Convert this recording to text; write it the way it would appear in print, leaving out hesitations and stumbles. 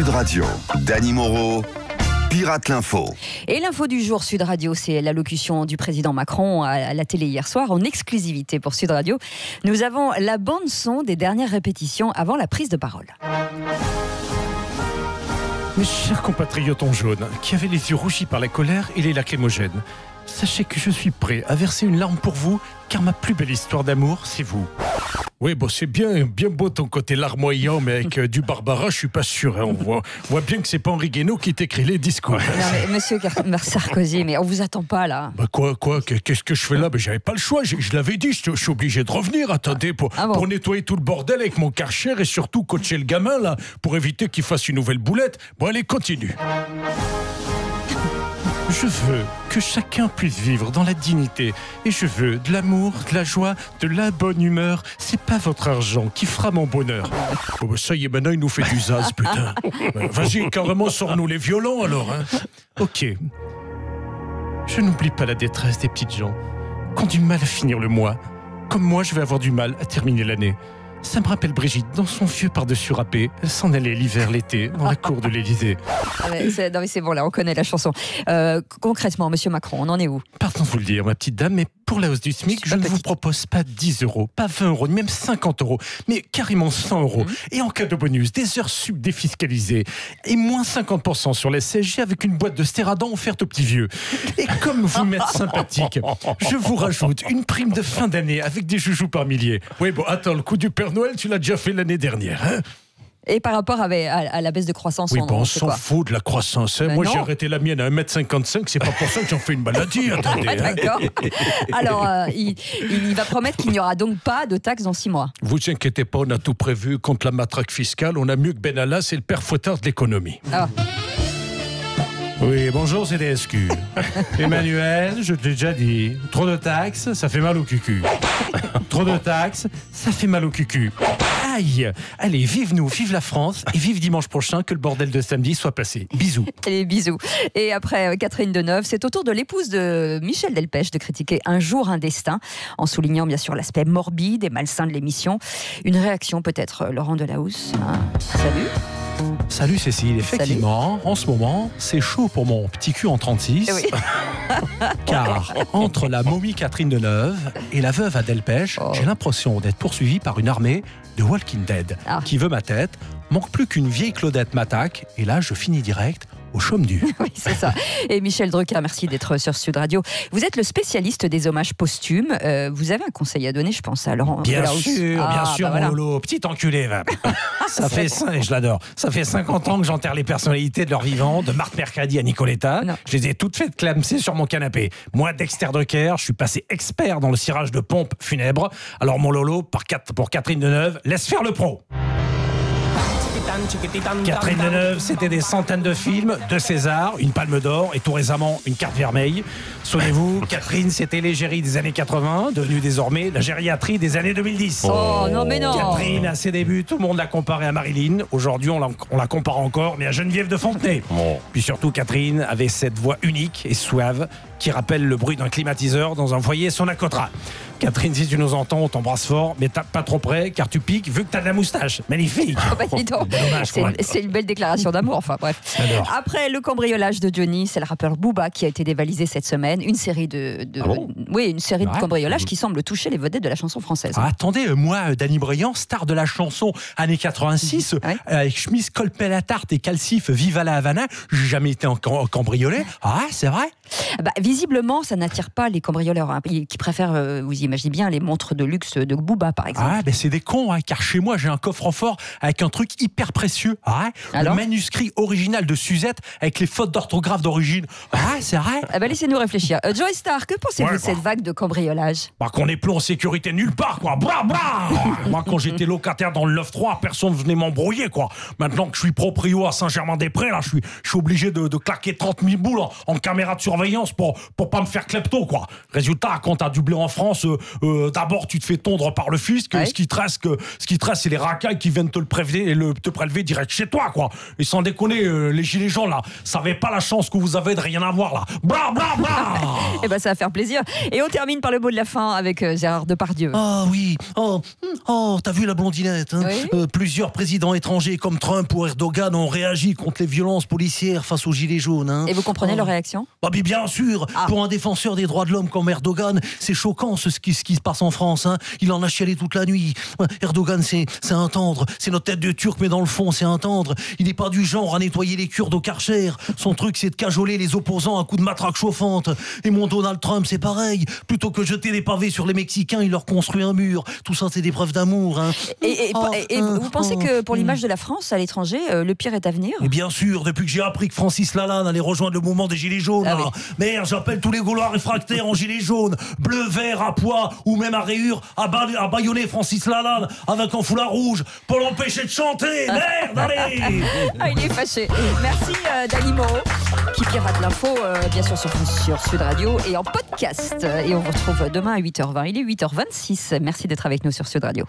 Sud Radio, Dany Moreau, Pirate l'Info. Et l'info du jour Sud Radio, c'est l'allocution du président Macron à la télé hier soir, en exclusivité pour Sud Radio. Nous avons la bande-son des dernières répétitions avant la prise de parole. Mes chers compatriotes en jaune, qui avaient les yeux rougis par la colère et les lacrymogènes, sachez que je suis prêt à verser une larme pour vous, car ma plus belle histoire d'amour, c'est vous. Oui, bon, c'est bien beau ton côté larmoyant, mais avec du Barbara, je suis pas sûr. Hein. On voit bien que c'est pas Henri Guénaud qui t'écrit les discours. Non, mais monsieur Sarkozy, mais on vous attend pas là. Bah quoi, qu'est-ce que je fais là? J'avais pas le choix, je l'avais dit, je suis obligé de revenir, attendez, pour nettoyer tout le bordel avec mon Karcher et surtout coacher le gamin, là, pour éviter qu'il fasse une nouvelle boulette. Bon, allez, continue. Je veux que chacun puisse vivre dans la dignité. Et je veux de l'amour, de la joie, de la bonne humeur. C'est pas votre argent qui fera mon bonheur. Oh bah ça y est, maintenant il nous fait du zaz, putain. Vas-y, carrément, sors-nous les violons alors. Hein. Ok. Je n'oublie pas la détresse des petites gens qui ont du mal à finir le mois. Comme moi, je vais avoir du mal à terminer l'année. Ça me rappelle Brigitte dans son vieux par-dessus râpé. Elle s'en allait l'hiver, l'été, dans la cour de l'Élysée. Non mais c'est bon, là, on connaît la chanson. Concrètement, monsieur Macron, on en est où? Pardon de vous le dire, ma petite dame, mais pour la hausse du SMIC, je ne vous propose pas 10 €, pas 20 €, ni même 50 €, mais carrément 100 €. Et en cas de bonus, des heures sub défiscalisées. Et moins 50% sur les CSG avec une boîte de Stéradent offerte aux petits vieux. Et comme vous m'êtes sympathique, je vous rajoute une prime de fin d'année avec des joujoux par milliers. Oui, bon, attends, le coup du Père Noël, tu l'as déjà fait l'année dernière, hein? Et par rapport à la baisse de croissance, oui, on s'en fout de la croissance. Hein. Moi, non. j'ai arrêté la mienne à 1,55 m. C'est pas pour ça que j'en fais une maladie. Attendez, hein. D'accord. Alors, il va promettre qu'il n'y aura donc pas de taxes dans 6 mois. Vous inquiétez pas, on a tout prévu contre la matraque fiscale. On a mieux que Benalla, c'est le père fouettard de l'économie. Ah. Oui, bonjour, c'est DSQ. Emmanuel, je te l'ai déjà dit, trop de taxes, ça fait mal au cucu. Trop de taxes, ça fait mal au cucu. Aïe! Allez, vive nous, vive la France, et vive dimanche prochain, que le bordel de samedi soit passé. Bisous. Et bisous. Et après Catherine Deneuve, c'est au tour de l'épouse de Michel Delpech de critiquer Un jour, un destin, en soulignant bien sûr l'aspect morbide et malsain de l'émission. Une réaction peut-être, Laurent Delahousse. Salut. Salut Cécile, effectivement, en ce moment, c'est chaud pour mon petit cul en 36. Oui. Car entre la momie Catherine Deneuve et la veuve à Delpech, j'ai l'impression d'être poursuivi par une armée de Walking Dead qui veut ma tête. Manque plus qu'une vieille Claudette m'attaque et là je finis direct au chaume du. Oui, c'est ça. Et Michel Drucker, merci d'être sur Sud Radio. Vous êtes le spécialiste des hommages posthumes. Vous avez un conseil à donner, je pense, à Laurent Delahousse. Bien sûr, voilà. mon Lolo, petit enculé. Ça fait je l'adore. Ça fait 50 ans que j'enterre les personnalités de leur vivant, de Marc Mercredi à Nicoletta. Non. Je les ai toutes faites clamser sur mon canapé. Moi, Dexter Drucker, je suis passé expert dans le cirage de pompes funèbres. Alors, mon Lolo, pour Catherine Deneuve, laisse faire le pro. Catherine Deneuve, c'était des centaines de films, 2 Césars, une Palme d'Or et tout récemment une carte vermeille. Souvenez-vous, Catherine, c'était l'égérie des années 80, devenue désormais la gériatrie des années 2010. Oh non, mais non. Catherine, à ses débuts, tout le monde l'a comparée à Marilyn. Aujourd'hui, on la compare encore, mais à Geneviève de Fontenay. Puis surtout, Catherine avait cette voix unique et suave qui rappelle le bruit d'un climatiseur dans un foyer Sonacotra. Catherine, si tu nous entends, on t'embrasse fort, mais tape pas trop près, car tu piques vu que t'as de la moustache. Magnifique. Oh, bah, dis donc. C'est une belle déclaration d'amour, enfin bref. J'adore. Après le cambriolage de Johnny, c'est le rappeur Booba qui a été dévalisé cette semaine. Une série de cambriolages qui semble toucher les vedettes de la chanson française. Attendez, moi, Dany Briand, star de la chanson années 86, avec chemise, colpel à tarte et calcif, viva la Havana, j'ai jamais été cambriolé. Ah, c'est vrai? Bah, visiblement, ça n'attire pas les cambrioleurs qui préfèrent, vous imaginez bien, les montres de luxe de Booba, par exemple. Ah, ben c'est des cons, car chez moi, j'ai un coffre-fort avec un truc hyper précieux. Le manuscrit original de Suzette avec les fautes d'orthographe d'origine. C'est vrai. Laissez-nous réfléchir. Joey Star, que pensez-vous de cette vague de cambriolage? Qu'on n'est plus en sécurité nulle part, quoi. Moi, quand j'étais locataire dans le 9-3, personne venait m'embrouiller, quoi. Maintenant que je suis proprio à Saint-Germain-des-Prés, là, je suis obligé de claquer 30 000 boules en caméra de surveillance pour pas me faire klepto, quoi. Résultat, quand t'as du blé en France, d'abord tu te fais tondre par le fisc, Ouais. ce qui te reste, c'est les racailles qui viennent te le prélever, te prélever direct chez toi, quoi. Et sans déconner, les gilets jaunes là, ça avait pas la chance que vous avez de rien avoir là. Bla bla bla. Eh ben, ça va faire plaisir. Et on termine par le mot de la fin avec Gérard Depardieu. Ah oui, t'as vu la blondinette, hein? Oui. Plusieurs présidents étrangers comme Trump ou Erdogan ont réagi contre les violences policières face aux gilets jaunes. Hein? Et vous comprenez leur réaction? Bah, mais bien sûr, Ah. pour un défenseur des droits de l'homme comme Erdogan, c'est choquant ce qui se passe en France. Hein. Il en a chialé toute la nuit. Erdogan, c'est un tendre. C'est notre tête de turc, mais dans le fond, c'est un tendre. Il n'est pas du genre à nettoyer les Kurdes au Karcher. Son truc, c'est de cajoler les opposants à coups de matraque chauffante. Et mon Donald Trump, c'est pareil. Plutôt que jeter des pavés sur les Mexicains, il leur construit un mur. Tout ça, c'est des preuves d'amour. Hein. Et vous pensez que pour l'image de la France à l'étranger, le pire est à venir? Et bien sûr, depuis que j'ai appris que Francis Lalanne allait rejoindre le mouvement des Gilets jaunes, Ah là. oui. Merde, j'appelle tous les Gaulois réfractaires en Gilets jaunes, bleu, vert, à pois ou même à rayures, à bâillonner Francis Lalanne avec un foulard rouge pour l'empêcher de chanter. Merde, allez. Ah, il est fâché. Merci Dany Moreau qui pirate l'info, bien sûr sur Sud Radio et en podcast. Et on vous retrouve demain à 8h20. Il est 8h26. Merci d'être avec nous sur Sud Radio.